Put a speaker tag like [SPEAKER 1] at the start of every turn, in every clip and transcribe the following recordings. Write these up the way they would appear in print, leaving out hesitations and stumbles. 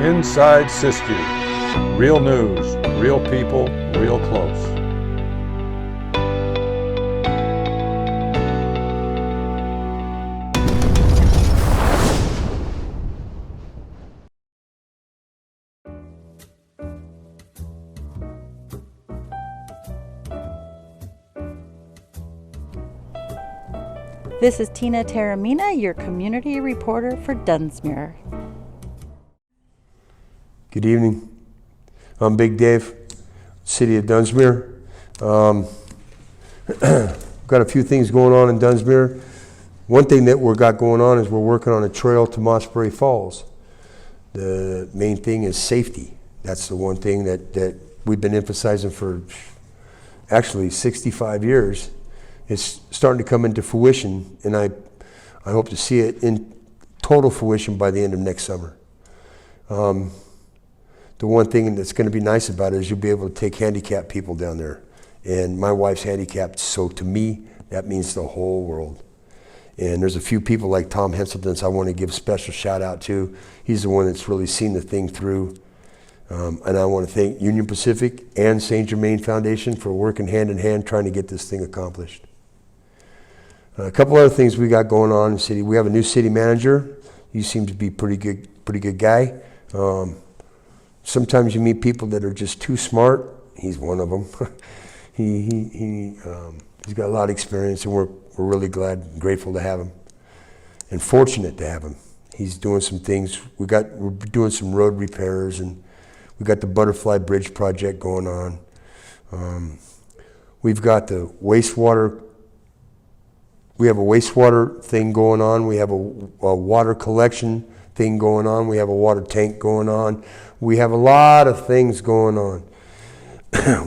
[SPEAKER 1] Inside Siskiyou. Real news, real people, real close.
[SPEAKER 2] This is Tina Taramina, your community reporter for Dunsmuir.
[SPEAKER 3] Good evening. I'm Big Dave, City of Dunsmuir. Got a few things going on in Dunsmuir. One thing that we've got going on is we're working on a trail to Mossbury Falls. The main thing is safety. That's the one thing that we've been emphasizing for actually 65 years. It's starting to come into fruition, and I hope to see it in total fruition by the end of next summer. The one thing that's going to be nice about it is you'll be able to take handicapped people down there. And my wife's handicapped, so to me, that means the whole world. And there's a few people like Tom Henselden's I want to give a special shout out to. He's the one that's really seen the thing through. And I want to thank Union Pacific and St. Germain Foundation for working hand in hand trying to get this thing accomplished. A couple other things we got going on in the city. We have a new city manager. He seems to be pretty good guy. Sometimes you meet people that are just too smart. He's one of them. He's got a lot of experience, and we're really glad and grateful to have him, and fortunate to have him. He's doing some things. We're doing some road repairs, and we got the Butterfly Bridge project going on. We've got the wastewater. We have a wastewater thing going on. We have a water collection thing going on. We have a water tank going on. We have a lot of things going on.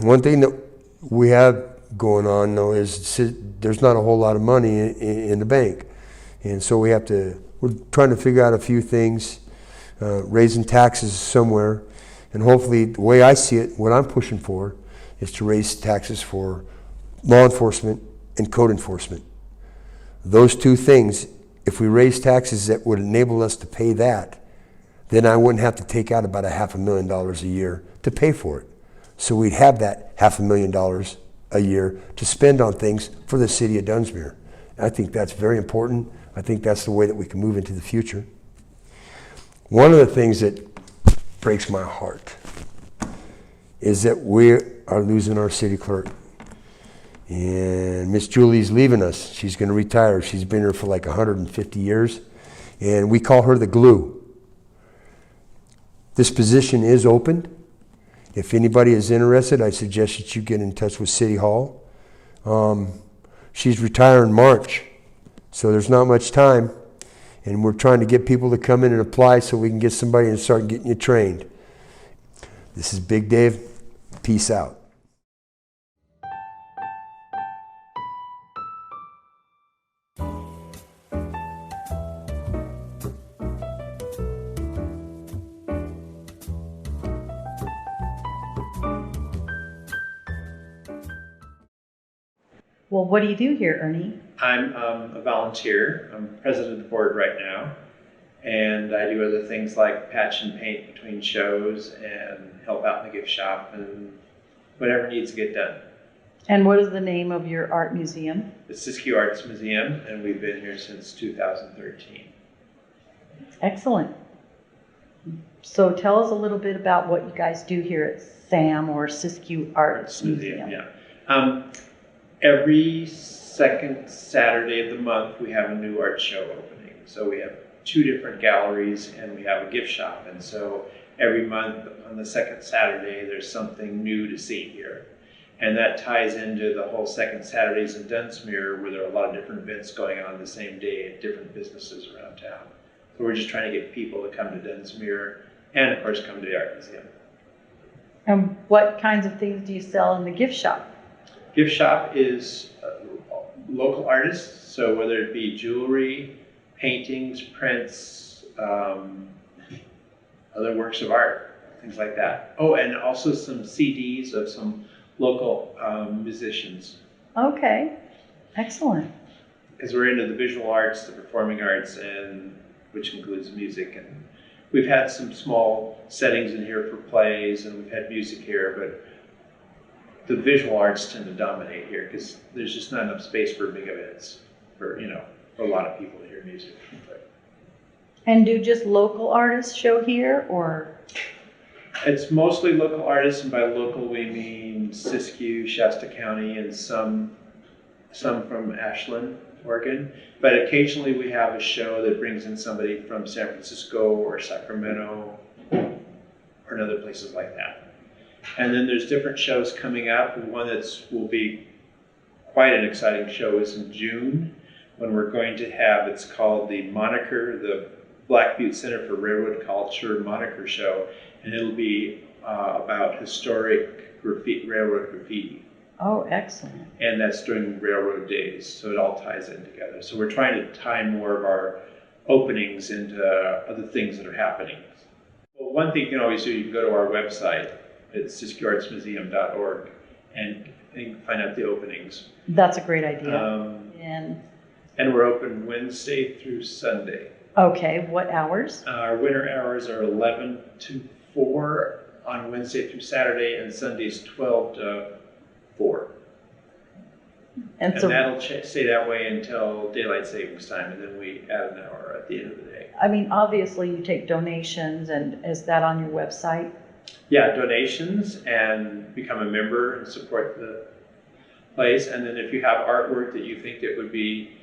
[SPEAKER 3] One thing that we have going on, though, is there's not a whole lot of money in the bank. And so we're trying to figure out a few things, raising taxes somewhere. And hopefully, the way I see it, what I'm pushing for is to raise taxes for law enforcement and code enforcement. Those two things, if we raise taxes that would enable us to pay that, then I wouldn't have to take out about $500,000 a year to pay for it. So we'd have that $500,000 a year to spend on things for the city of Dunsmuir. I think that's very important. I think that's the way that we can move into the future. One of the things that breaks my heart is that we are losing our city clerk. And Miss Julie's leaving us. She's going to retire. She's been here for like 150 years. And we call her the glue. This position is open. If anybody is interested, I suggest that you get in touch with City Hall. She's retiring March, so there's not much time. And we're trying to get people to come in and apply so we can get somebody and start getting you trained. This is Big Dave. Peace out.
[SPEAKER 2] Well, what do you do here, Ernie?
[SPEAKER 4] I'm a volunteer. I'm president of the board right now, and I do other things like patch and paint between shows and help out in the gift shop and whatever needs to get done.
[SPEAKER 2] And what is the name of your art museum?
[SPEAKER 4] The Siskiyou Arts Museum, and we've been here since 2013.
[SPEAKER 2] Excellent. So tell us a little bit about what you guys do here at SAM, or Siskiyou Arts Museum.
[SPEAKER 4] Yeah. Every second Saturday of the month, we have a new art show opening. So we have 2 different galleries, and we have a gift shop. And so every month on the second Saturday, there's something new to see here. And that ties into the whole second Saturdays in Dunsmuir, where there are a lot of different events going on the same day at different businesses around town. So we're just trying to get people to come to Dunsmuir and, of course, come to the art museum.
[SPEAKER 2] And what kinds of things do you sell in the gift shop?
[SPEAKER 4] Gift shop is local artists, so whether it be jewelry, paintings, prints, other works of art, things like that. Oh, and also some CDs of some local musicians.
[SPEAKER 2] Okay, excellent.
[SPEAKER 4] Because we're into the visual arts, the performing arts, and which includes music, and we've had some small settings in here for plays, and we've had music here, but the visual arts tend to dominate here because there's just not enough space for big events for, for a lot of people to hear music. But
[SPEAKER 2] And do just local artists show here, or?
[SPEAKER 4] it's mostly local artists, and by local we mean Siskiyou, Shasta County, and some from Ashland, Oregon. But occasionally we have a show that brings in somebody from San Francisco or Sacramento or other places like that. And then there's different shows coming up. One will be quite an exciting show is in June, when we're going to have, it's called the Black Butte Center for Railroad Culture Moniker Show, and it'll be about historic railroad graffiti.
[SPEAKER 2] Oh, excellent.
[SPEAKER 4] And that's during railroad days, so it all ties in together. So we're trying to tie more of our openings into other things that are happening. Well, one thing you can always do, you can go to our website, it's siskiyouartsmuseum.org, and you can find out the openings.
[SPEAKER 2] That's a great idea.
[SPEAKER 4] And we're open Wednesday through Sunday.
[SPEAKER 2] Okay, what hours?
[SPEAKER 4] Our winter hours are 11 to 4 on Wednesday through Saturday, and Sundays 12 to 4.
[SPEAKER 2] And so,
[SPEAKER 4] that'll stay that way until daylight savings time, and then we add an hour at the end of the day.
[SPEAKER 2] I mean, obviously you take donations, and is that on your website?
[SPEAKER 4] Yeah, donations, and become a member and support the place. And then if you have artwork that you think that would be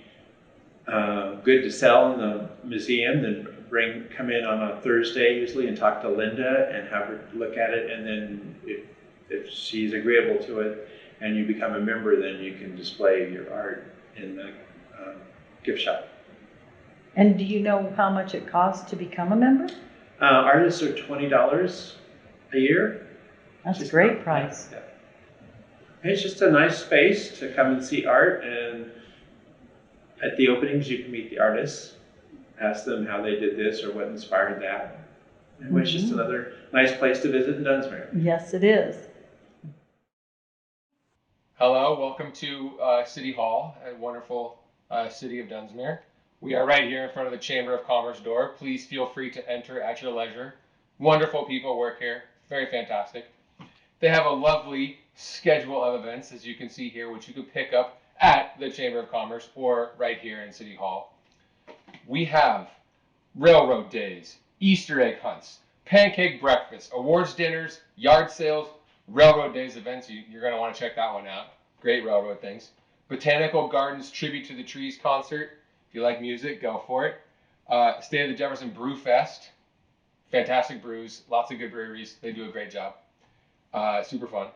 [SPEAKER 4] good to sell in the museum, then come in on a Thursday usually and talk to Linda and have her look at it. And then if she's agreeable to it and you become a member, then you can display your art in the gift shop.
[SPEAKER 2] And do you know how much it costs to become a member?
[SPEAKER 4] Artists are $20 a year.
[SPEAKER 2] That's a great price.
[SPEAKER 4] Yeah. It's just a nice space to come and see art, and at the openings you can meet the artists, ask them how they did this or what inspired that. And it's just another nice place to visit in Dunsmuir.
[SPEAKER 2] Yes, it is.
[SPEAKER 5] Hello, welcome to City Hall, a wonderful city of Dunsmuir. We are right here in front of the Chamber of Commerce door. Please feel free to enter at your leisure. Wonderful people work here, very fantastic. They have a lovely schedule of events, as you can see here, which you can pick up at the Chamber of Commerce or right here in City Hall. We have railroad days, Easter egg hunts, pancake breakfast, awards dinners, yard sales, railroad days events. You're going to want to check that one out. Great railroad things. Botanical Gardens Tribute to the Trees concert. If you like music, go for it. State of the Jefferson Brew Fest. Fantastic brews, lots of good breweries. They do a great job. Super fun.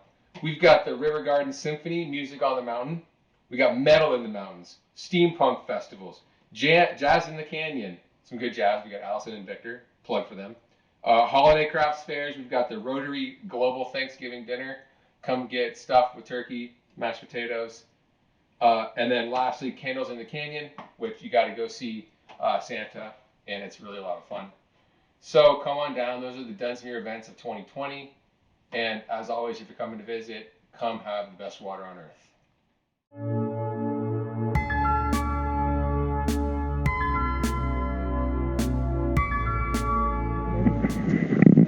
[SPEAKER 5] We've got the River Garden Symphony, Music on the Mountain. We got Metal in the Mountains, steampunk festivals, Jazz in the Canyon, some good jazz. We got Allison and Victor, plug for them. Holiday crafts fairs. We've got the Rotary Global Thanksgiving Dinner. Come get stuffed with turkey, mashed potatoes. And then lastly, Candles in the Canyon, which you got to go see Santa, and it's really a lot of fun. So come on down. Those are the Dunsmuir events of 2020. And as always, if you're coming to visit, come have the best water on earth.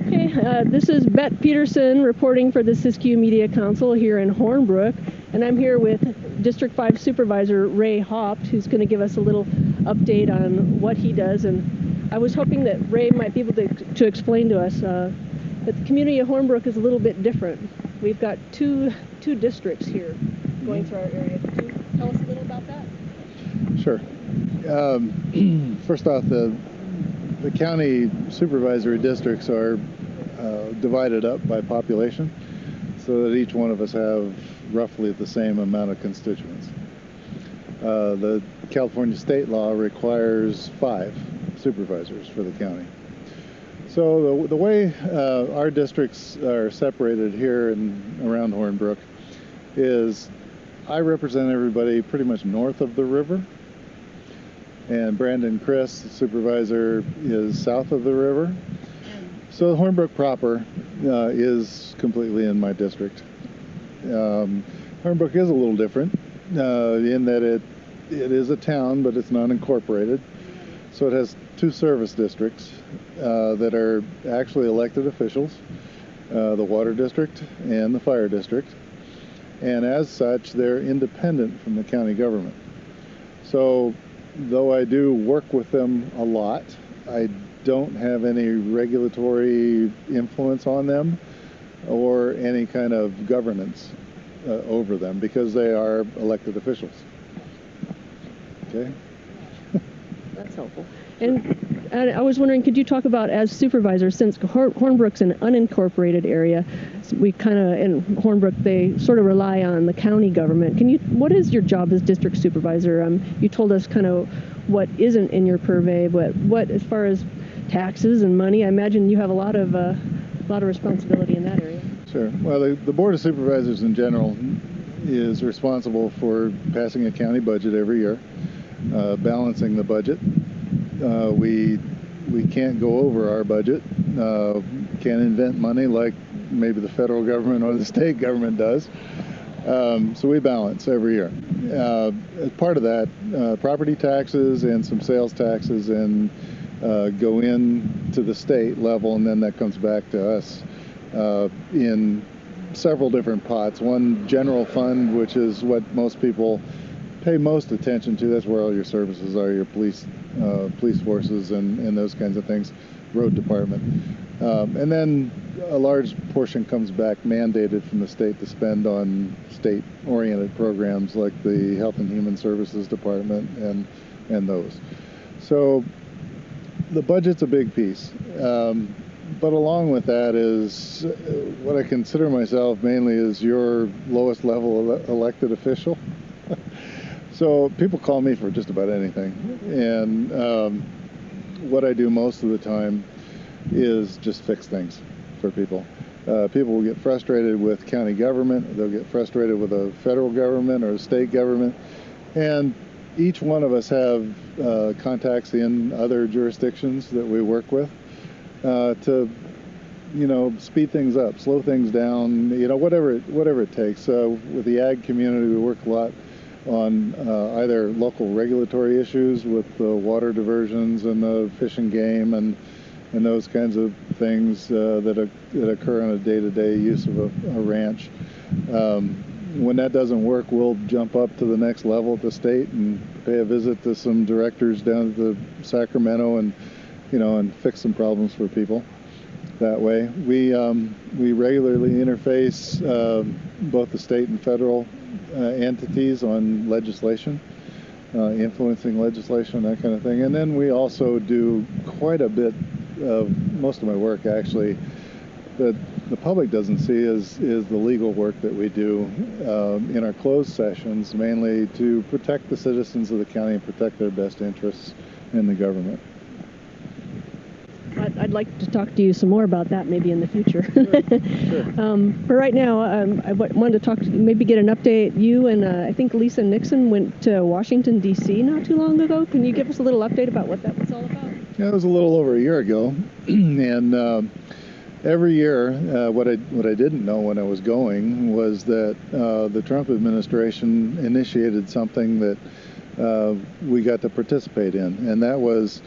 [SPEAKER 6] Okay, this is Bette Peterson reporting for the Siskiyou Media Council here in Hornbrook, and I'm here with District 5 Supervisor Ray Haupt, who's going to give us a little update on what he does. And I was hoping that Ray might be able to explain to us that the community of Hornbrook is a little bit different. We've got two districts here going through our area. Could you tell us a little about that?
[SPEAKER 7] Sure. First off, the county supervisory districts are divided up by population so that each one of us have roughly the same amount of constituents. The California state law requires 5 supervisors for the county. So the way our districts are separated here and around Hornbrook is I represent everybody pretty much north of the river, and Brandon Chris, the supervisor, is south of the river. So Hornbrook proper is completely in my district. Hornbrook is a little different in that it is a town, but it's not incorporated. So it has two service districts that are actually elected officials, the water district and the fire district. And as such, they're independent from the county government. So though I do work with them a lot, I don't have any regulatory influence on them or any kind of governance over them because they are elected officials. Okay?
[SPEAKER 6] That's helpful. And I was wondering, could you talk about, as supervisor, since Hornbrook's an unincorporated area, we kind of, in Hornbrook, they sort of rely on the county government. What is your job as district supervisor? You told us kind of what isn't in your purvey, but what, as far as taxes and money, I imagine you have a lot of responsibility in that area.
[SPEAKER 7] Sure. Well, the Board of Supervisors in general is responsible for passing a county budget every year, balancing the budget. We can't go over our budget, can't invent money like maybe the federal government or the state government does. So we balance every year. As part of that, property taxes and some sales taxes and go in to the state level, and then that comes back to us in several different pots. One general fund, which is what most people pay most attention to. That's where all your services are, your police forces and those kinds of things, road department. And then a large portion comes back mandated from the state to spend on state-oriented programs like the Health and Human Services Department and those. So the budget's a big piece. But along with that is what I consider myself mainly is your lowest level elected official. So people call me for just about anything. And what I do most of the time is just fix things for people. People will get frustrated with county government. They'll get frustrated with a federal government or a state government. And each one of us have contacts in other jurisdictions that we work with to, speed things up, slow things down, whatever it takes. With the ag community, we work a lot on either local regulatory issues with the water diversions and the fish and game and those kinds of things that occur on a day-to-day use of a ranch. When that doesn't work, we'll jump up to the next level at the state and pay a visit to some directors down at the Sacramento and fix some problems for people that way. We regularly interface both the state and federal entities on legislation, influencing legislation, that kind of thing. And then we also do quite a bit of most of my work actually that the public doesn't see is the legal work that we do in our closed sessions, mainly to protect the citizens of the county and protect their best interests in the government.
[SPEAKER 6] I'd like to talk to you some more about that maybe in the future.
[SPEAKER 7] Sure.
[SPEAKER 6] But right now, I wanted to maybe get an update. You and I think Lisa Nixon went to Washington, D.C. not too long ago. Can you give us a little update about what that was all about?
[SPEAKER 7] Yeah, it was a little over a year ago. And every year, what I didn't know when I was going was that the Trump administration initiated something that we got to participate in. And that was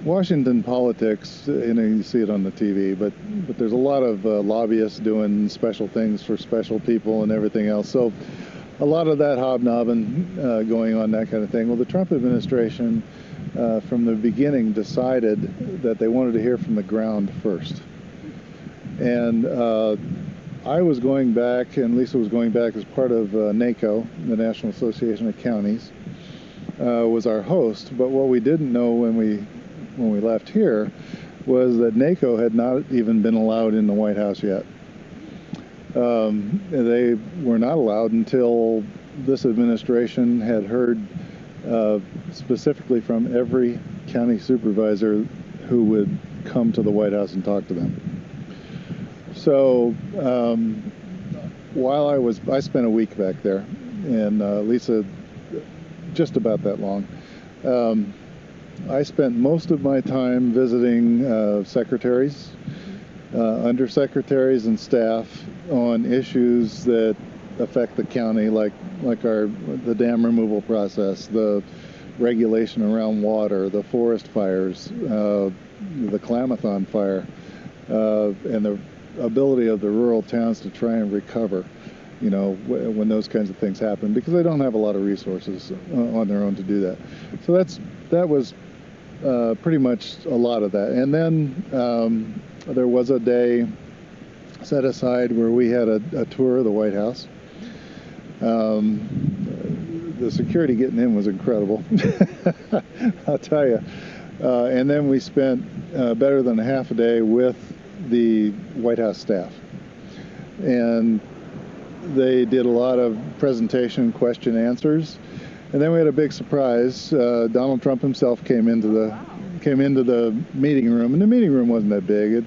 [SPEAKER 7] Washington politics, you see it on the TV, but there's a lot of lobbyists doing special things for special people and everything else. So a lot of that hobnobbing going on, that kind of thing. Well, the Trump administration from the beginning decided that they wanted to hear from the ground first. And I was going back, and Lisa was going back as part of NACO, the National Association of Counties, was our host. But what we didn't know when we left here was that NACO had not even been allowed in the White House yet. They were not allowed until this administration had heard specifically from every county supervisor who would come to the White House and talk to them. So while I spent a week back there, and Lisa just about that long. I spent most of my time visiting secretaries, undersecretaries, and staff on issues that affect the county, like the dam removal process, the regulation around water, the forest fires, the Klamathon fire, and the ability of the rural towns to try and recover, when those kinds of things happen, because they don't have a lot of resources on their own to do that. So that was pretty much a lot of that. And then there was a day set aside where we had a tour of the White House. The security getting in was incredible, I'll tell you. And then we spent better than a half a day with the White House staff. And they did a lot of presentation, question, answers. And then we had a big surprise. Donald Trump himself came into the meeting room, and the meeting room wasn't that big. It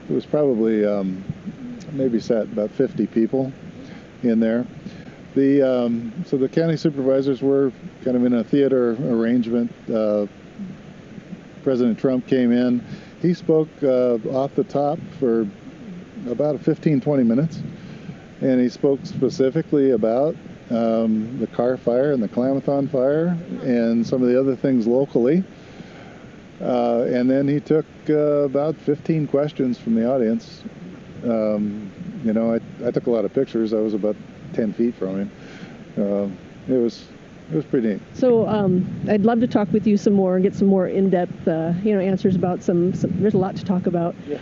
[SPEAKER 7] was probably maybe sat about 50 people in there. So the county supervisors were kind of in a theater arrangement. President Trump came in. He spoke off the top for about 15-20 minutes, and he spoke specifically about the Carr fire and the Klamathon fire and some of the other things locally. And then he took about 15 questions from the audience. I took a lot of pictures. I was about 10 feet from him. It was pretty neat.
[SPEAKER 6] So I'd love to talk with you some more and get some more in-depth, answers about some. There's a lot to talk about. Yeah.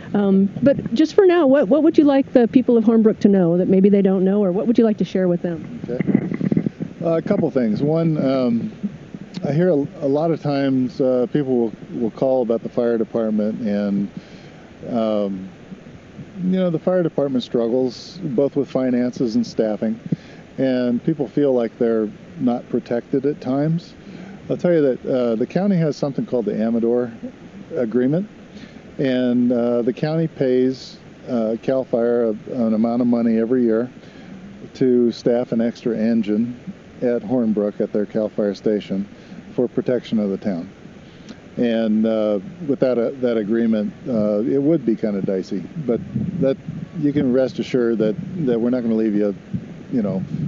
[SPEAKER 6] But just for now, what would you like the people of Hornbrook to know that maybe they don't know, or what would you like to share with them?
[SPEAKER 7] Okay. A couple things. One, I hear a lot of times people will call about the fire department, and the fire department struggles both with finances and staffing, and people feel like they're not protected at times. I'll tell you that the county has something called the Amador Agreement, and the county pays CAL FIRE an amount of money every year to staff an extra engine at Hornbrook at their CAL FIRE station for protection of the town. And with that agreement, it would be kind of dicey, but that you can rest assured that we're not going to leave you,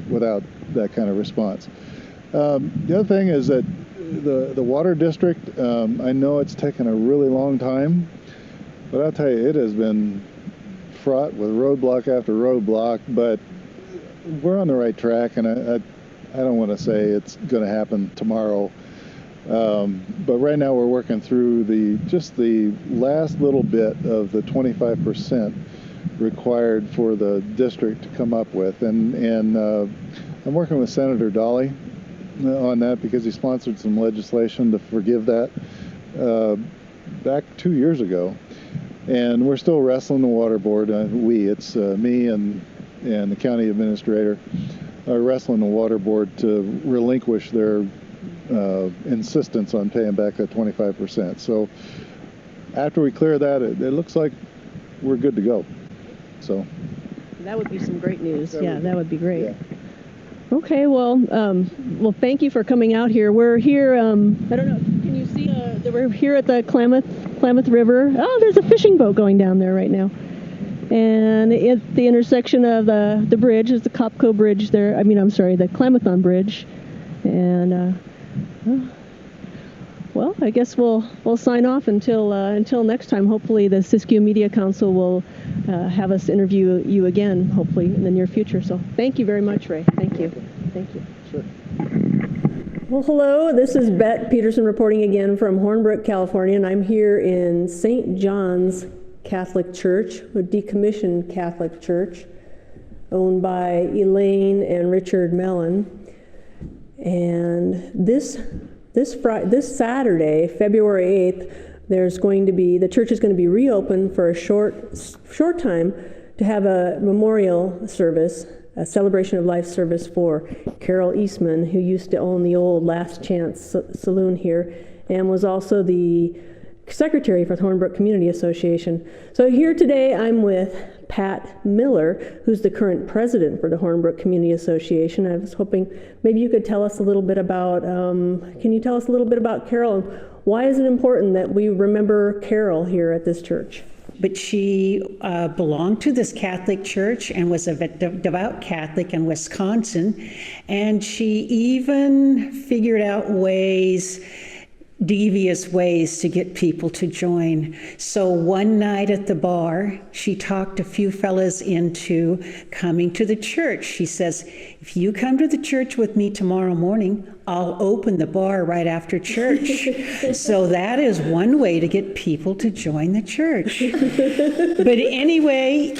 [SPEAKER 7] without that kind of response. The other thing is that the water district, I know it's taken a really long time, but I'll tell you, it has been fraught with roadblock after roadblock, but we're on the right track, and I don't want to say it's going to happen tomorrow. But right now we're working through the last little bit of the 25% required for the district to come up with, and I'm working with Senator Dolly on that because he sponsored some legislation to forgive that back 2 years ago, and we're still wrestling the water board. It's me and the county administrator are wrestling the water board to relinquish their insistence on paying back that 25%. So after we clear that, it looks like we're good to go. So
[SPEAKER 6] that would be some great news. That would be great. Yeah. Okay, well, thank you for coming out here. We're here. I don't know. Can you see? We're here at the Klamath River. Oh, there's a fishing boat going down there right now. And at the intersection of the bridge is the Copco Bridge there. The Klamathon Bridge. And I guess we'll sign off until next time. Hopefully, the Siskiyou Media Council will have us interview you again, hopefully in the near future. So, thank you very much, Ray. Thank you. Thank you.
[SPEAKER 7] Sure.
[SPEAKER 6] Well, hello. This is Bet Peterson reporting again from Hornbrook, California, and I'm here in St. John's Catholic Church, a decommissioned Catholic church owned by Elaine and Richard Mellon. And this Saturday, February 8th, the church is going to be reopened for a short time to have a memorial service, a celebration of life service for Carol Eastman, who used to own the old Last Chance Saloon here and was also the secretary for the Hornbrook Community Association. So here today I'm with Pat Miller, who's the current president for the Hornbrook Community Association. I was hoping maybe you could tell us a little bit about, can you tell us a little bit about Carol, and why is it important that we remember Carol here at this church?
[SPEAKER 8] but she belonged to this Catholic church and was a devout Catholic in Wisconsin. And she even figured out devious ways to get people to join. So one night at the bar, she talked a few fellas into coming to the church. She says, if you come to the church with me tomorrow morning, I'll open the bar right after church. So that is one way to get people to join the church. But anyway,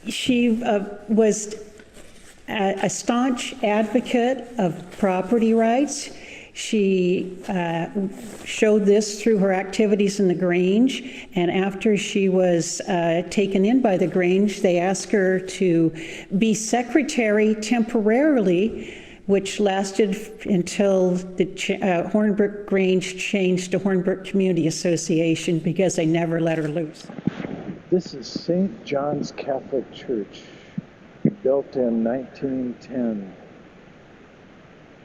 [SPEAKER 8] she was a staunch advocate of property rights. She showed this through her activities in the Grange, and after she was taken in by the Grange, they asked her to be secretary temporarily, which lasted until the Hornbrook Grange changed to Hornbrook Community Association because they never let her loose.
[SPEAKER 9] This is St. John's Catholic Church, built in 1910.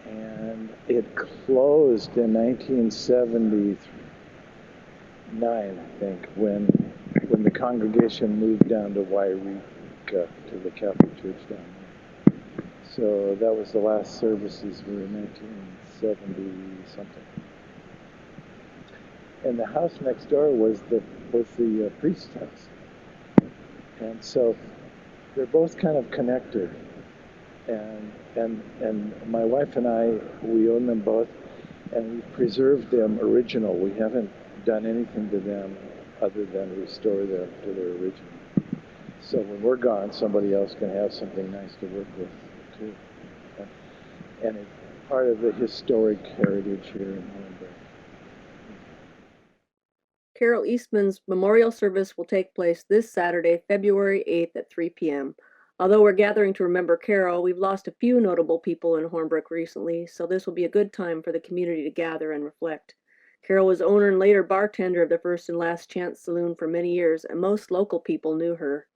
[SPEAKER 9] And it closed in 1979, I think, when the congregation moved down to Wairika, to the Catholic Church down there. So that was the last services were in 1970 something. And the house next door was the priest's house. And so they're both kind of connected. And my wife and I, we own them both, and we preserved them original. We haven't done anything to them other than restore them to their original. So when we're gone, somebody else can have something nice to work with too. And it's part of the historic heritage here in Hollenberg.
[SPEAKER 6] Carol Eastman's memorial service will take place this Saturday, February 8th at 3 p.m. Although we're gathering to remember Carol, we've lost a few notable people in Hornbrook recently, so this will be a good time for the community to gather and reflect. Carol was owner and later bartender of the First and Last Chance Saloon for many years, and most local people knew her.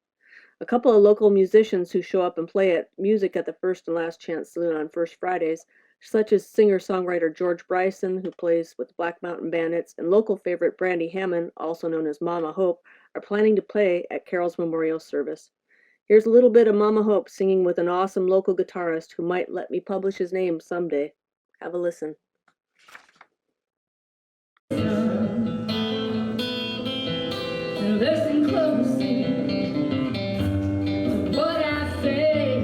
[SPEAKER 6] A couple of local musicians who show up and play music at the First and Last Chance Saloon on First Fridays, such as singer-songwriter George Bryson, who plays with Black Mountain Bandits, and local favorite Brandy Hammond, also known as Mama Hope, are planning to play at Carol's memorial service. Here's a little bit of Mama Hope singing with an awesome local guitarist who might let me publish his name someday. Have a listen.
[SPEAKER 10] Listen closely to what I say.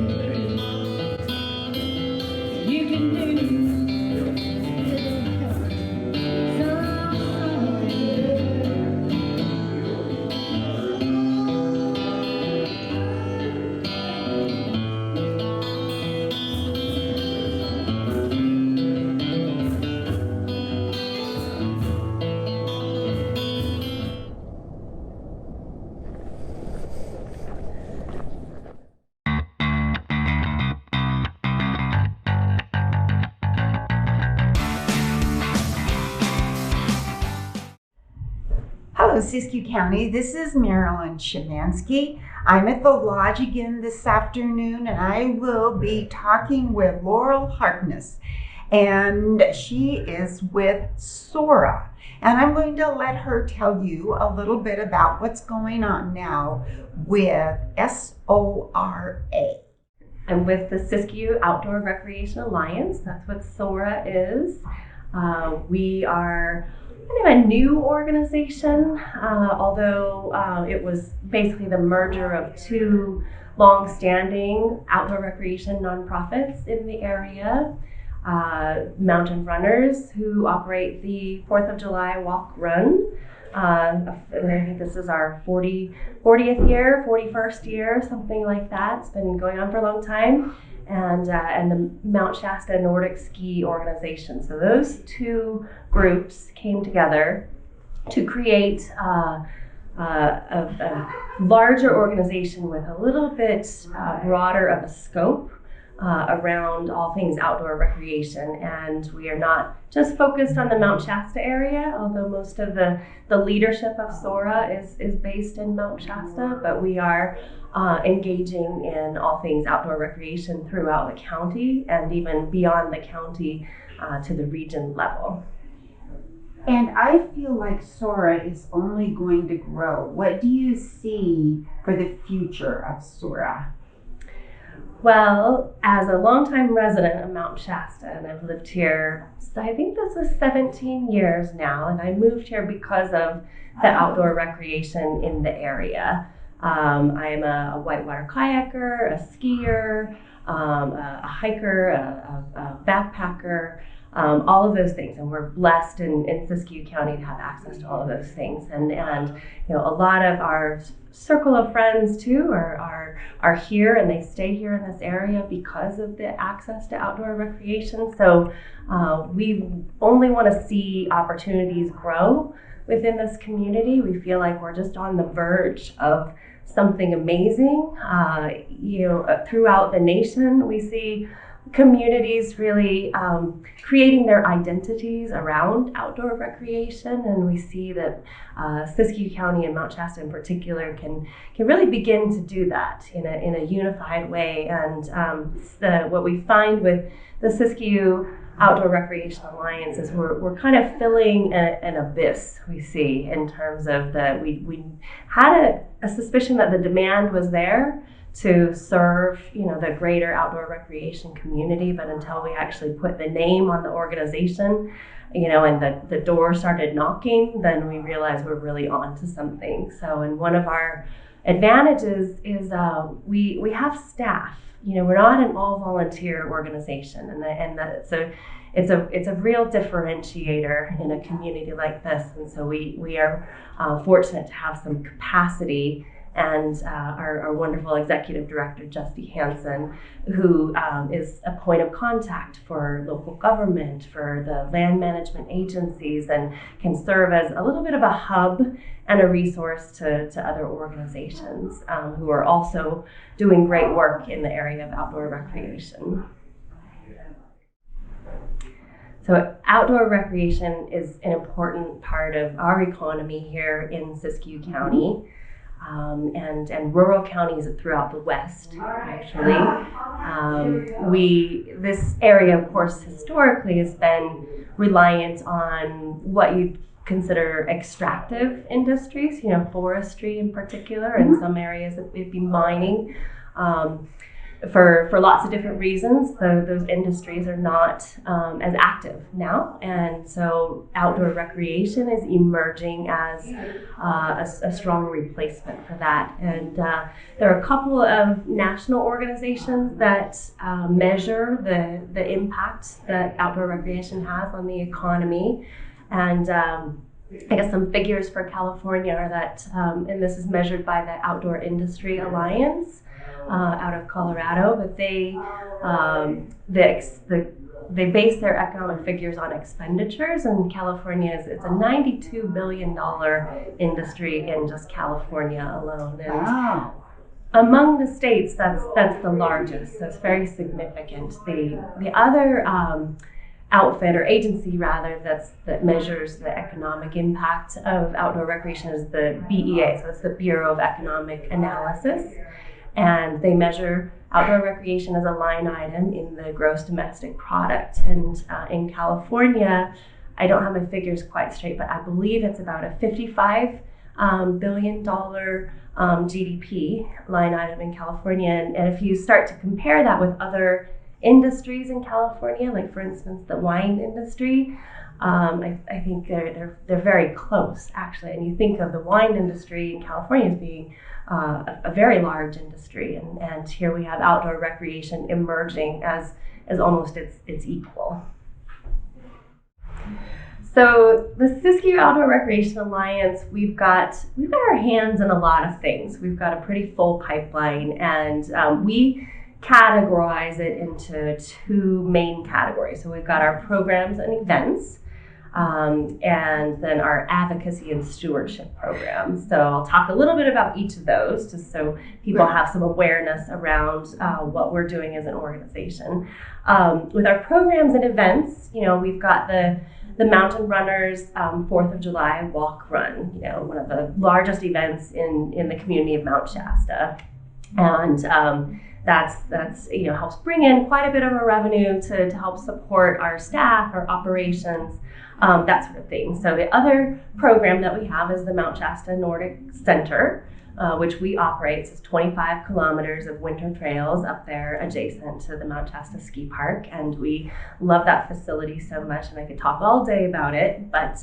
[SPEAKER 10] You can do
[SPEAKER 11] Hello, Siskiyou County. This is Marilyn Shemansky. I'm at the lodge again this afternoon, and I will be talking with Laurel Harkness, and she is with SORA. And I'm going to let her tell you a little bit about what's going on now with SORA.
[SPEAKER 12] I'm with the Siskiyou Outdoor Recreation Alliance. That's what SORA is. We are kind of a new organization, although it was basically the merger of two long-standing outdoor recreation nonprofits in the area. Mountain Runners, who operate the 4th of July Walk Run. I think this is our 40th year, 41st year, something like that. It's been going on for a long time. And the Mount Shasta Nordic Ski Organization. So those two groups came together to create a larger organization with a little bit broader of a scope around all things outdoor recreation. And we are not just focused on the Mount Shasta area, although most of the leadership of SORA is based in Mount Shasta, but we are engaging in all things outdoor recreation throughout the county and even beyond the county to the region level.
[SPEAKER 11] And I feel like Sora is only going to grow. What do you see for the future of Sora?
[SPEAKER 12] Well, as a longtime resident of Mount Shasta, and I've lived here, so I think this is 17 years now, and I moved here because of the outdoor recreation in the area. I am a whitewater kayaker, a skier, a hiker, a backpacker, all of those things, and we're blessed in Siskiyou County to have access to all of those things. And you know, a lot of our circle of friends too are here, and they stay here in this area because of the access to outdoor recreation. So we only want to see opportunities grow within this community. We feel like we're just on the verge of something amazing. You know, throughout the nation, we see communities really creating their identities around outdoor recreation, and we see that Siskiyou County and Mount Shasta in particular can really begin to do that in a unified way. And what we find with the Siskiyou Outdoor Recreation Alliance is we're kind of filling an abyss, we see, in terms of we had a suspicion that the demand was there to serve, you know, the greater outdoor recreation community, but until we actually put the name on the organization, you know, and the door started knocking, then we realized we're really on to something. So, and one of our advantages is we have staff. You know, we're not an all volunteer organization, so it's a real differentiator in a community like this. And so we are fortunate to have some capacity. And our wonderful executive director, Justy Hansen, who is a point of contact for local government, for the land management agencies, and can serve as a little bit of a hub and a resource to other organizations who are also doing great work in the area of outdoor recreation. So outdoor recreation is an important part of our economy here in Siskiyou County. And rural counties throughout the West, actually. This area, of course, historically has been reliant on what you'd consider extractive industries, you know, forestry in particular, in some areas it'd be mining. For lots of different reasons, those industries are not as active now, and so outdoor recreation is emerging as a strong replacement for that. And there are a couple of national organizations that measure the impact that outdoor recreation has on the economy. And I guess some figures for California are that, and this is measured by the Outdoor Industry Alliance, out of Colorado, but they base their economic figures on expenditures, and California it's a $92 billion industry in just California alone. And
[SPEAKER 11] wow.
[SPEAKER 12] Among the states, that's the largest. So it's very significant. The other outfit or agency rather that measures the economic impact of outdoor recreation is the BEA. So it's the Bureau of Economic Analysis. And they measure outdoor recreation as a line item in the gross domestic product. And in California, I don't have my figures quite straight, but I believe it's about a $55 billion GDP line item in California. And if you start to compare that with other industries in California, like for instance the wine industry, I think they're very close actually. And you think of the wine industry in California as being a very large industry, and here we have outdoor recreation emerging as almost its equal. So the Siskiyou Outdoor Recreation Alliance, we've got our hands in a lot of things. We've got a pretty full pipeline, and we categorize it into two main categories. So we've got our programs and events, and then our advocacy and stewardship programs. So I'll talk a little bit about each of those, just so people have some awareness around what we're doing as an organization. With our programs and events, you know, we've got the Mountain Runners 4th of July Walk Run, you know, one of the largest events in the community of Mount Shasta. And that's you know, helps bring in quite a bit of a revenue to help support our staff, our operations. that sort of thing. So the other program that we have is the Mount Shasta Nordic Center, which we operate. It's 25 kilometers of winter trails up there adjacent to the Mount Shasta Ski Park. And we love that facility so much, and I could talk all day about it. But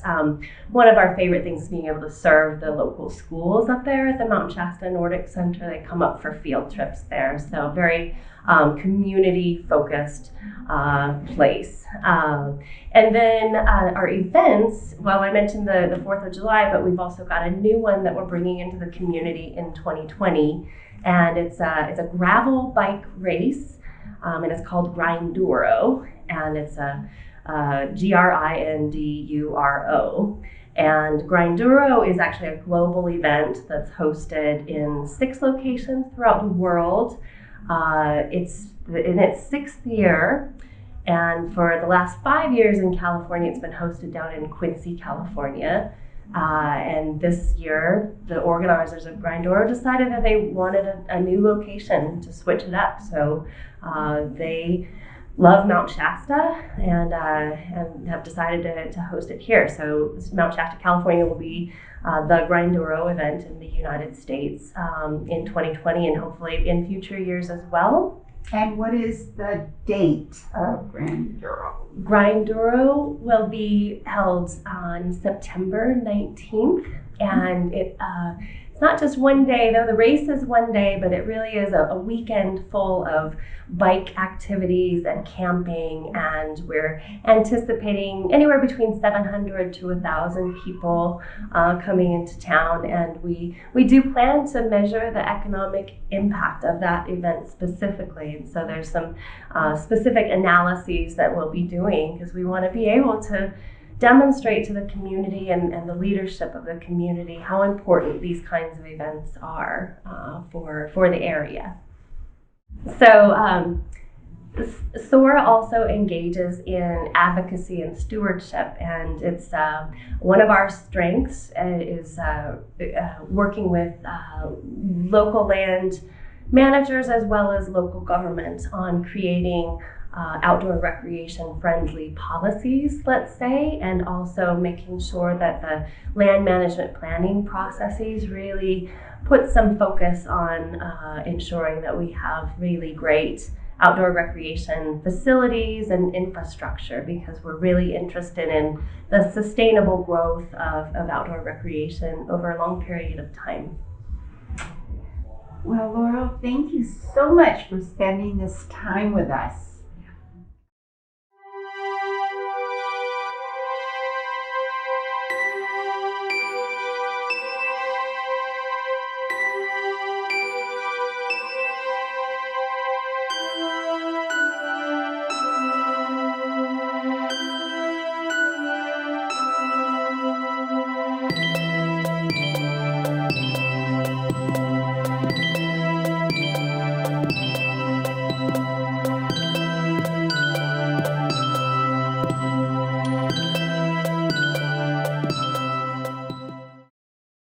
[SPEAKER 12] one of our favorite things is being able to serve the local schools up there at the Mount Shasta Nordic Center. They come up for field trips there. So very community focused place. And then our events, well, I mentioned the 4th of July, but we've also got a new one that we're bringing into the community in 2020. And it's a gravel bike race, and it's called Grinduro, and it's a Grinduro. And Grinduro is actually a global event that's hosted in 6 locations throughout the world. It's in its 6th year, and for the last 5 years in California, it's been hosted down in Quincy, California. And this year, the organizers of Grinduro decided that they wanted a new location to switch it up. So they love Mount Shasta and have decided to host it here. So Mount Shasta, California will be the Grinduro event in the United States in 2020 and hopefully in future years as well.
[SPEAKER 11] And what is the date of Grinduro?
[SPEAKER 12] Grinduro will be held on September 19th, and it's not just one day, though the race is one day, but it really is a weekend full of bike activities and camping, and we're anticipating anywhere between 700 to 1,000 people coming into town, and we do plan to measure the economic impact of that event specifically. And so there's some specific analyses that we'll be doing, because we want to be able to demonstrate to the community and the leadership of the community how important these kinds of events are for the area. So SOAR also engages in advocacy and stewardship, and it's one of our strengths is working with local land managers as well as local government on creating outdoor recreation friendly policies, let's say, and also making sure that the land management planning processes really put some focus on ensuring that we have really great outdoor recreation facilities and infrastructure, because we're really interested in the sustainable growth of outdoor recreation over a long period of time.
[SPEAKER 11] Well, Laurel, thank you so much for spending this time with us.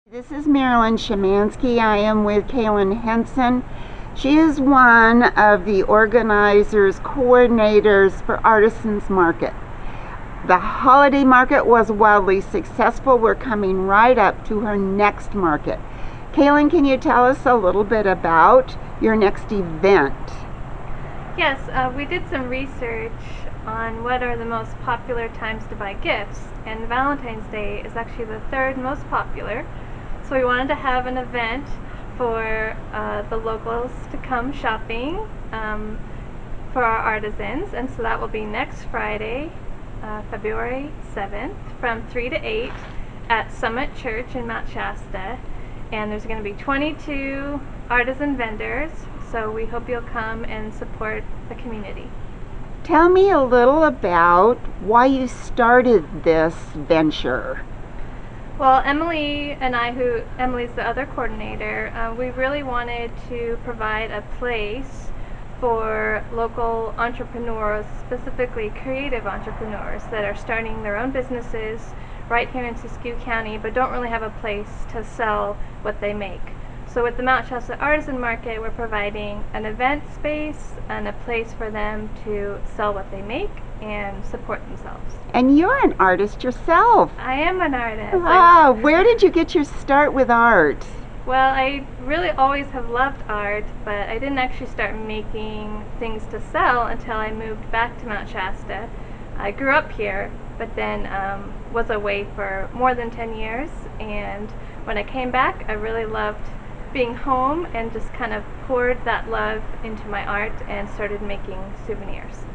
[SPEAKER 11] This is Marilyn Shemansky. I am with Kaylin Henson. She is one of the organizers, coordinators for Artisans Market. The holiday market was wildly successful. We're coming right up to her next market. Kaylin, can you tell us a little bit about your next event?
[SPEAKER 13] Yes, we did some research on what are the most popular times to buy gifts, and Valentine's Day is actually the 3rd most popular. So we wanted to have an event for the locals to come shopping for our artisans, and so that will be next Friday, February 7th from 3 to 8 at Summit Church in Mount Shasta, and there's going to be 22 artisan vendors, so we hope you'll come and support the community.
[SPEAKER 11] Tell me a little about why you started this venture.
[SPEAKER 13] Well, Emily and I, Emily's the other coordinator, we really wanted to provide a place for local entrepreneurs, specifically creative entrepreneurs that are starting their own businesses right here in Siskiyou County, but don't really have a place to sell what they make. So with the Mount Shasta Artisan Market, we're providing an event space and a place for them to sell what they make and support themselves.
[SPEAKER 11] And you're an artist yourself.
[SPEAKER 13] I am an artist.
[SPEAKER 11] Ah, where did you get your start with art?
[SPEAKER 13] Well, I really always have loved art, but I didn't actually start making things to sell until I moved back to Mount Shasta. I grew up here, but then was away for more than 10 years, and when I came back, I really loved being home and just kind of poured that love into my art and started making souvenirs.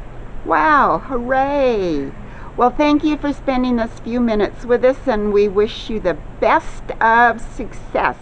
[SPEAKER 11] Wow, hooray! Well, thank you for spending this few minutes with us, and we wish you the best of success.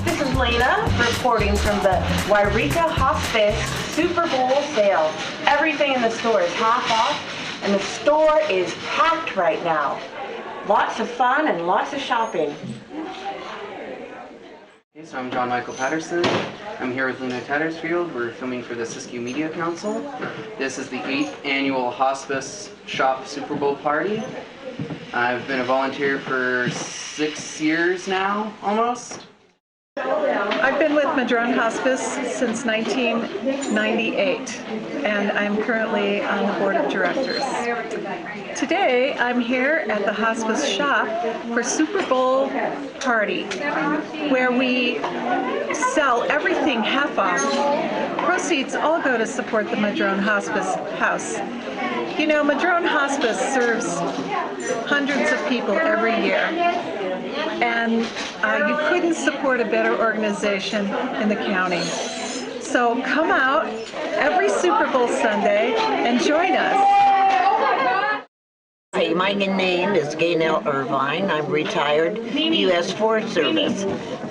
[SPEAKER 14] This is Lena reporting from the Wairika Hospice Super Bowl sale. Everything in the store is half off, and the store is packed right now. Lots of fun and lots of shopping.
[SPEAKER 15] Okay, so I'm John Michael Patterson. I'm here with Lena Tattersfield. We're filming for the Siskiyou Media Council. This is the 8th annual Hospice Shop Super Bowl party. I've been a volunteer for 6 years now, almost.
[SPEAKER 16] I've been with Madrone Hospice since 1998, and I'm currently on the board of directors. Today, I'm here at the hospice shop for Super Bowl party, where we sell everything half off. Proceeds all go to support the Madrone Hospice House. You know, Madrone Hospice serves hundreds of people every year, and you couldn't support a better organization in the county. So come out every Super Bowl Sunday and join us.
[SPEAKER 17] Hey, my name is Gaynell Irvine. I'm retired U.S. Forest Service.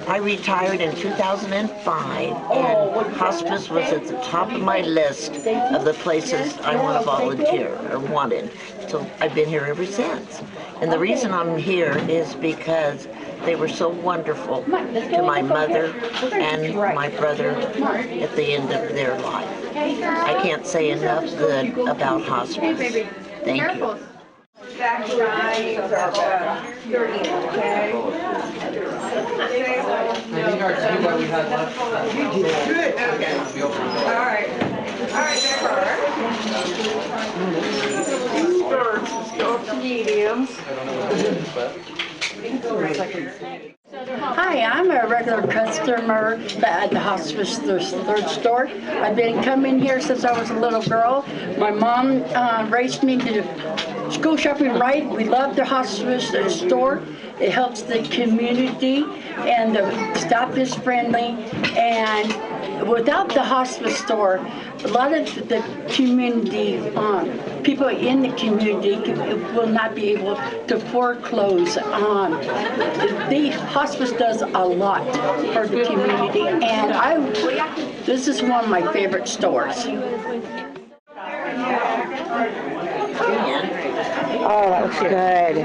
[SPEAKER 17] I retired in 2005, and hospice was at the top of my list of the places I want to volunteer or wanted. So I've been here ever since. And the reason I'm here is because they were so wonderful to my mother and my brother at the end of their life. I can't say enough good about hospice. Thank you.
[SPEAKER 14] Back lines are 30, okay?
[SPEAKER 15] I think our two that we had left.
[SPEAKER 14] You did good. Okay. All right. All right, there are. These birds go up to mediums.
[SPEAKER 18] Hi, I'm a regular customer at the hospice third store. I've been coming here since I was a little girl. My mom raised me to school shopping right. We love the hospice store. It helps the community, and the staff is friendly. And without the hospice store, a lot of the community, people in the community will not be able to foreclose on. The hospice does a lot for the community, and this is one of my favorite stores.
[SPEAKER 14] Oh, that looks good.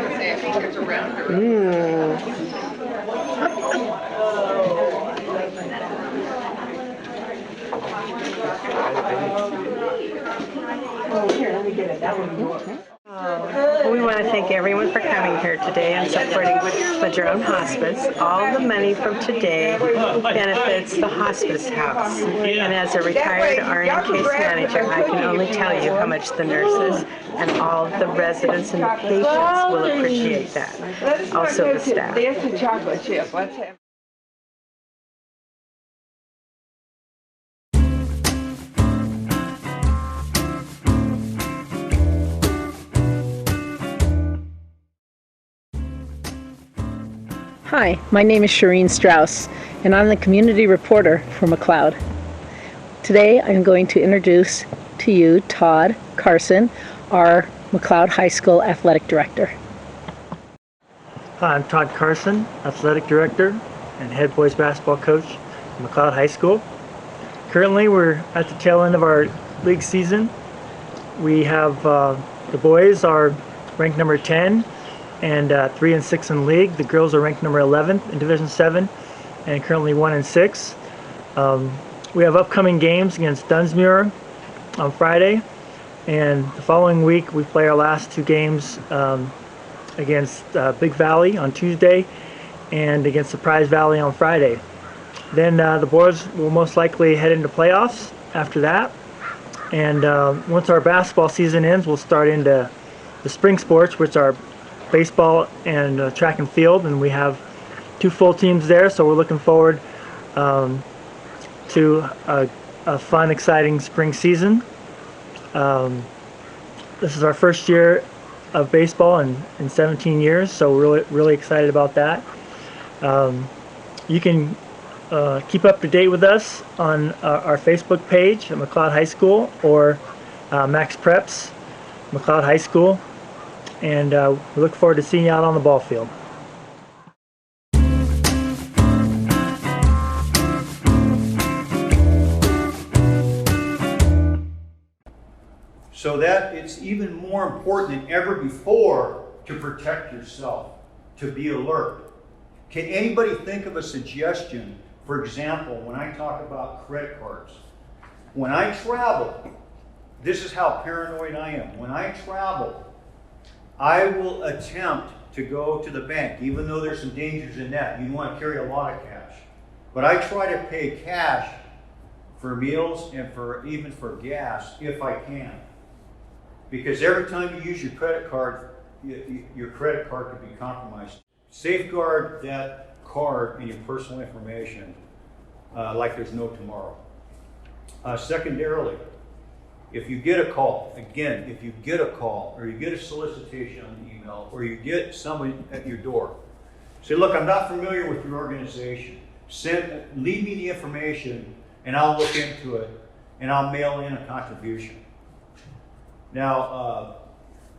[SPEAKER 14] Oh, here, let me get it. That one.
[SPEAKER 19] We want to thank everyone for coming here today and supporting Madrone Hospice. All the money from today benefits the hospice house. And as a retired RN case manager, I can only tell you how much the nurses and all the residents and the patients will appreciate that. Also the staff.
[SPEAKER 14] There's the chocolate chip. Let's have.
[SPEAKER 6] Hi, my name is Shireen Strauss, and I'm the community reporter for McLeod. Today I'm going to introduce to you Todd Carson, our McLeod High School Athletic Director.
[SPEAKER 20] Hi, I'm Todd Carson, Athletic Director and Head Boys Basketball Coach at McLeod High School. Currently we're at the tail end of our league season, We have the boys are ranked number 10 and 3 and 6 in league. The girls are ranked number 11th in Division 7 and currently 1 and 6. We have upcoming games against Dunsmuir on Friday, and the following week we play our last 2 games against Big Valley on Tuesday and against Surprise Valley on Friday. Then the boys will most likely head into playoffs after that, and once our basketball season ends, we'll start into the spring sports, which are baseball and track and field, and we have 2 full teams there, so we're looking forward to a fun, exciting spring season. This is our first year of baseball in 17 years, so we're really excited about that. You can keep up to date with us on our Facebook page at McLeod High School or Max Preps McLeod High School, and we look forward to seeing you out on the ball field.
[SPEAKER 21] So that it's even more important than ever before to protect yourself, to be alert. Can anybody think of a suggestion? For example, when I talk about credit cards, when I travel, this is how paranoid I am. When I travel, I will attempt to go to the bank, even though there's some dangers in that. You want to carry a lot of cash. But I try to pay cash for meals and even for gas if I can. Because every time you use your credit card, your credit card could be compromised. Safeguard that card and your personal information like there's no tomorrow. Secondarily, if you get a call, again, if you get a call or you get a solicitation on the email or you get somebody at your door, say, look, I'm not familiar with your organization. Leave me the information and I'll look into it and I'll mail in a contribution. Now,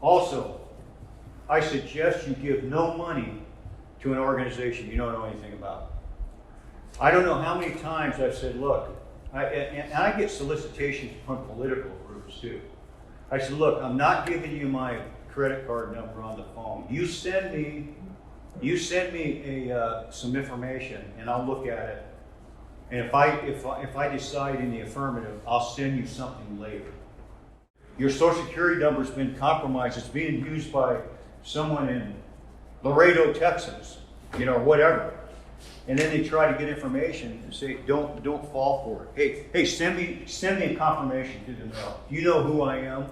[SPEAKER 21] also, I suggest you give no money to an organization you don't know anything about. I don't know how many times I've said, look, and I get solicitations from political groups too. I said, look, I'm not giving you my credit card number on the phone. You send me some information and I'll look at it. And if I decide in the affirmative, I'll send you something later. Your social security number's been compromised. It's being used by someone in Laredo, Texas, whatever. And then they try to get information and say, don't fall for it. Hey, send me a confirmation to the mail. You know who I am.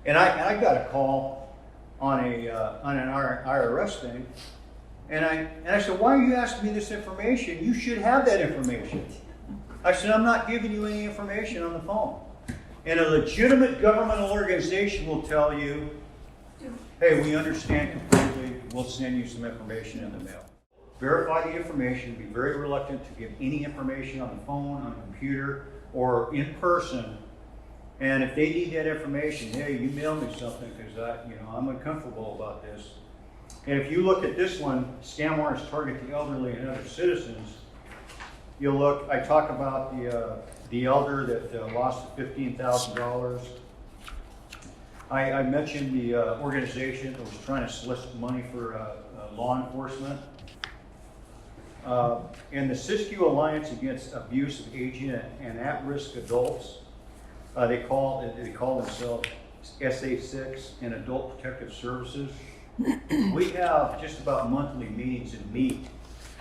[SPEAKER 21] And I got a call on an IRS thing, and I said, why are you asking me this information? You should have that information. I said, I'm not giving you any information on the phone. And a legitimate governmental organization will tell you, hey, we understand completely, we'll send you some information in the mail. Verify the information, be very reluctant to give any information on the phone, on a computer, or in person. And if they need that information, hey, you mail me something because I'm uncomfortable about this. And if you look at this one, scam warrants target the elderly and other citizens, you'll look, I talk about the elder that lost $15,000. I mentioned the organization that was trying to solicit money for law enforcement. And the Siskiyou Alliance Against Abuse of Aging and At-Risk Adults, they call themselves SA6 and Adult Protective Services. We have just about monthly meetings and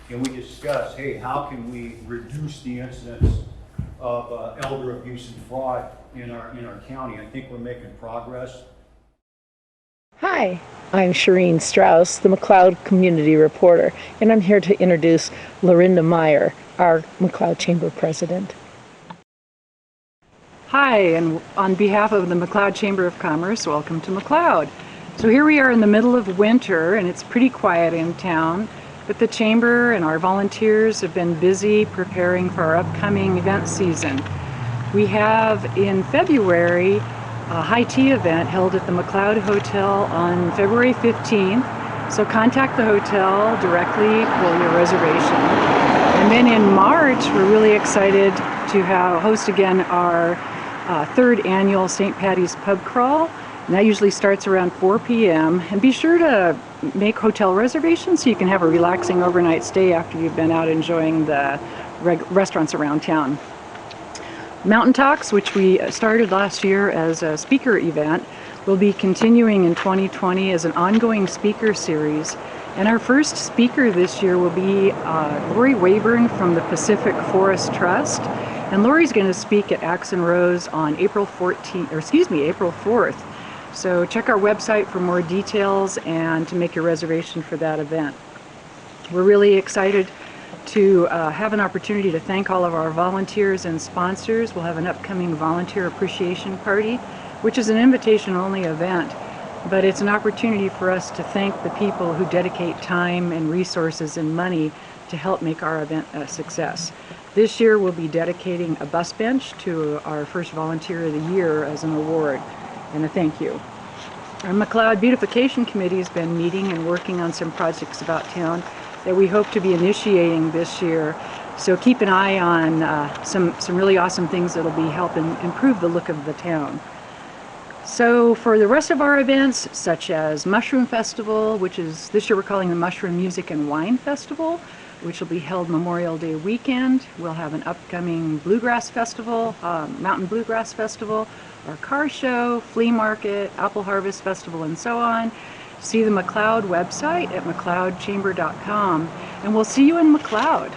[SPEAKER 21] and we discuss, hey, how can we reduce the incidence of elder abuse and fraud in our county? I think we're making progress.
[SPEAKER 22] Hi, I'm Shireen Strauss, the McLeod Community Reporter, and I'm here to introduce Lorinda Meyer, our McLeod Chamber President.
[SPEAKER 23] Hi, and on behalf of the McLeod Chamber of Commerce, welcome to McLeod. So here we are in the middle of winter, and it's pretty quiet in town, but the Chamber and our volunteers have been busy preparing for our upcoming event season. We have in February a high tea event held at the McLeod Hotel on February 15th, so contact the hotel directly for your reservation. And then in March, we're really excited to host again our third annual St. Patty's Pub Crawl, and that usually starts around 4 p.m. And be sure to make hotel reservations so you can have a relaxing overnight stay after you've been out enjoying the restaurants around town. Mountain Talks, which we started last year as a speaker event, will be continuing in 2020 as an ongoing speaker series. And our first speaker this year will be Lori Wayburn from the Pacific Forest Trust. And Lori's going to speak at Axe and Rose on April 4th. So check our website for more details and to make your reservation for that event. We're really excited to have an opportunity to thank all of our volunteers and sponsors. We'll have an upcoming volunteer appreciation party, which is an invitation-only event, but it's an opportunity for us to thank the people who dedicate time and resources and money to help make our event a success. This year we'll be dedicating a bus bench to our first Volunteer of the Year as an award and a thank you. Our McLeod Beautification Committee has been meeting and working on some projects about town that we hope to be initiating this year. So keep an eye on some really awesome things that'll be helping improve the look of the town. So for the rest of our events, such as Mushroom Festival, which is this year we're calling the Mushroom Music and Wine Festival, which will be held Memorial Day weekend. We'll have an upcoming Bluegrass Festival, Mountain Bluegrass Festival, our car show, flea market, apple harvest festival, and so on. See the McLeod website at mcleodchamber.com, and we'll see you in McLeod.